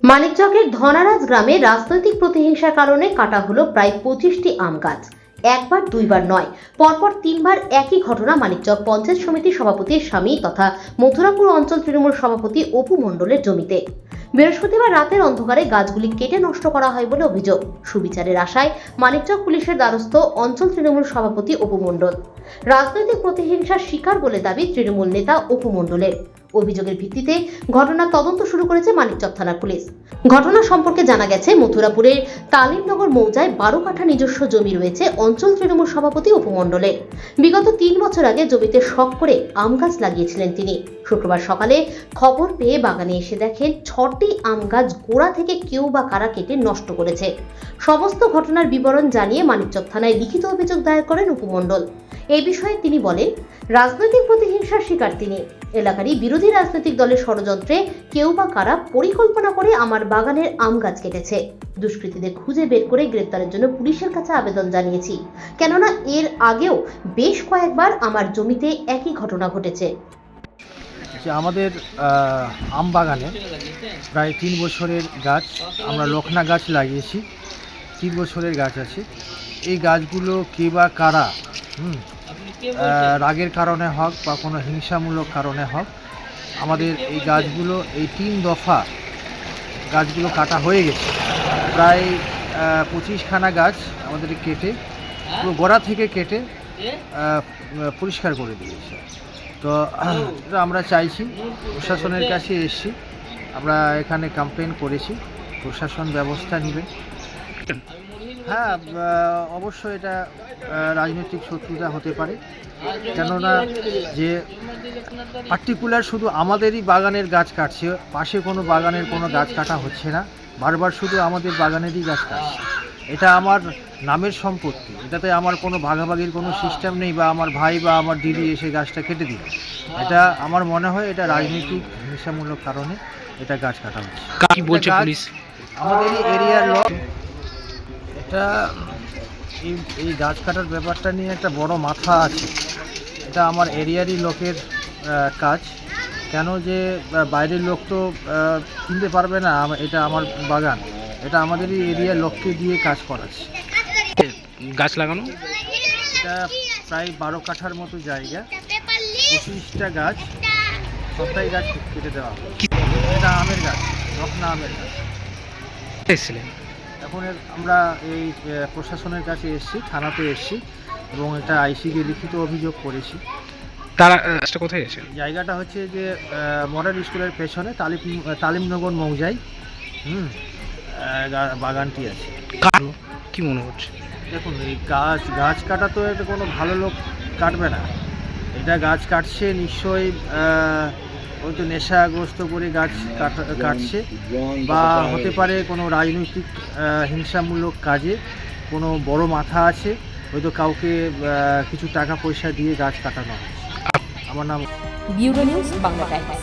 মানিকচকের ধনারাজ গ্রামে রাজনৈতিক প্রতিহিংসার কারণে কাটা হলো প্রায় 25টি আম গাছ। একবার দুইবার নয়, পরপর তিনবার একই ঘটনা মানিকচক পঞ্চায়েত সমিতির সভাপতির স্বামী তথা মথুরাপুর অঞ্চল তৃণমূল সভাপতি অপু মণ্ডলের জমিতে। বৃহস্পতিবার রাতের অন্ধকারে গাছগুলি কেটে নষ্ট করা হয় বলে অভিযোগ। সুবিচারের আশায় মানিকচক পুলিশের দ্বারস্থ অঞ্চল তৃণমূল সভাপতি অপু মণ্ডল। রাজনৈতিক প্রতিহিংসার শিকার বলে দাবি তৃণমূল নেতা অপু মণ্ডলের। অভিযোগের ভিত্তিতে ঘটনার তদন্ত শুরু করেছে মানিকচক থানা পুলিশ। ঘটনা সম্পর্কে জানা গেছে, মথুরাপুরের তালিমনগর মৌজায় 12 কাঠা নিজস্ব জমি রয়েছে অঞ্চল তৃণমূল সভাপতি অপু মণ্ডলের। বিগত 3 বছর আগে জমিতে শখ করে আম গাছ লাগিয়েছিলেন তিনি। শুক্রবার সকালে খবর পেয়ে বাগানে এসে দেখেন 6টি আম গাছ গোড়া থেকে কেউ বা কারা কেটে নষ্ট করেছে। সমস্ত ঘটনার বিবরণ জানিয়ে মানিকচক থানায় লিখিত অভিযোগ দায়ের করেন অপু মণ্ডল। এই বিষয়ে তিনি বলেন, রাজনৈতিক প্রতিহিংসার শিকার তিনি। এলাকারই বিরোধী রাজনৈতিক দলের ষড়যন্ত্রে কেউ বা কারা পরিকল্পনা করে আমার বাগানের আম গাছ কেটেছে। দুষ্কৃতীদের খুঁজে বের করে গ্রেপ্তারের জন্য পুলিশের কাছে আবেদন জানিয়েছি, কেননা এর আগেও বেশ কয়েকবার আমার জমিতে একই ঘটনা ঘটেছে। আমাদের আম বাগানে প্রায় 3 বছরের গাছ, আমরা লখনা গাছ লাগিয়েছি। 3 বছরের গাছ আছে। এই গাছগুলো কে বা কারা রাগের কারণে হোক বা কোনো হিংসামূলক কারণে হোক, আমাদের এই গাছগুলো এই 3 দফা গাছগুলো কাটা হয়ে গেছে। প্রায় 25খানা গাছ আমাদের কেটে পুরো গোড়া থেকে কেটে পরিষ্কার করে দিয়েছে। তো আমরা চাইছি, প্রশাসনের কাছে এসেছি, আমরা এখানে কমপ্লেন করেছি, প্রশাসন ব্যবস্থা নেবে। হ্যাঁ, অবশ্যই এটা রাজনৈতিক শত্রুতা হতে পারে, কেননা যে পার্টিকুলার শুধু আমাদেরই বাগানের গাছ কাটছে, পাশে কোনো বাগানের কোনো গাছ কাটা হচ্ছে না, বারবার শুধু আমাদের বাগানেরই গাছ কাটছে। এটা আমার নামের সম্পত্তি, এটাতে আমার কোনো ভাগাভাগির কোনো সিস্টেম নেই, বা আমার ভাই বা আমার দিদি এসে গাছটা কেটে দিল। এটা আমার মনে হয় এটা রাজনৈতিক হিংসামূলক কারণে এটা গাছ কাটা হচ্ছে। কি বলছে পুলিশ? আমাদেরই এরিয়ার লোক। এটা এই গাছ কাটার ব্যাপারটা নিয়ে একটা বড় মাথা আছে। এটা আমার এরিয়ারই লোকের কাজ। কেন যে বাইরের লোক তো কিনতে পারবে না, এটা আমার বাগান, এটা আমাদেরই এরিয়ার লোককে দিয়ে কাজ করাচ্ছে। গাছ লাগানো এটা প্রায় 12 কাঠার মতো জায়গা, 25টা গাছ, সবটাই গাছ কেটে দেওয়া হবে। এটা আমের গাছ, লখনা আমের গাছ। এসেছিলেন? এখন আমরা এই প্রশাসনের কাছে এসেছি, থানাতে এসেছি এবং একটা আইসিকে লিখিত অভিযোগ করেছি। তারা কোথায় গেছে? জায়গাটা হচ্ছে যে মডেল স্কুলের পেছনে তালিমনগর মৌজায় বাগানটি আছে। কি মনে হচ্ছে? দেখুন, এই গাছ কাটা তো এটা কোনো ভালো লোক কাটবে না। এটা গাছ কাটছে নিশ্চয়ই হয়তো নেশাগ্রস্ত করে গাছ কাটছে, বা হতে পারে কোনো রাজনৈতিক হিংসামূলক কাজে কোনো বড় মাথা আছে, হয়তো কাউকে কিছু টাকা পয়সা দিয়ে গাছ কাটানো হচ্ছে। আমার নাম ব্যুরো নিউজ, বাংলা টাইমস।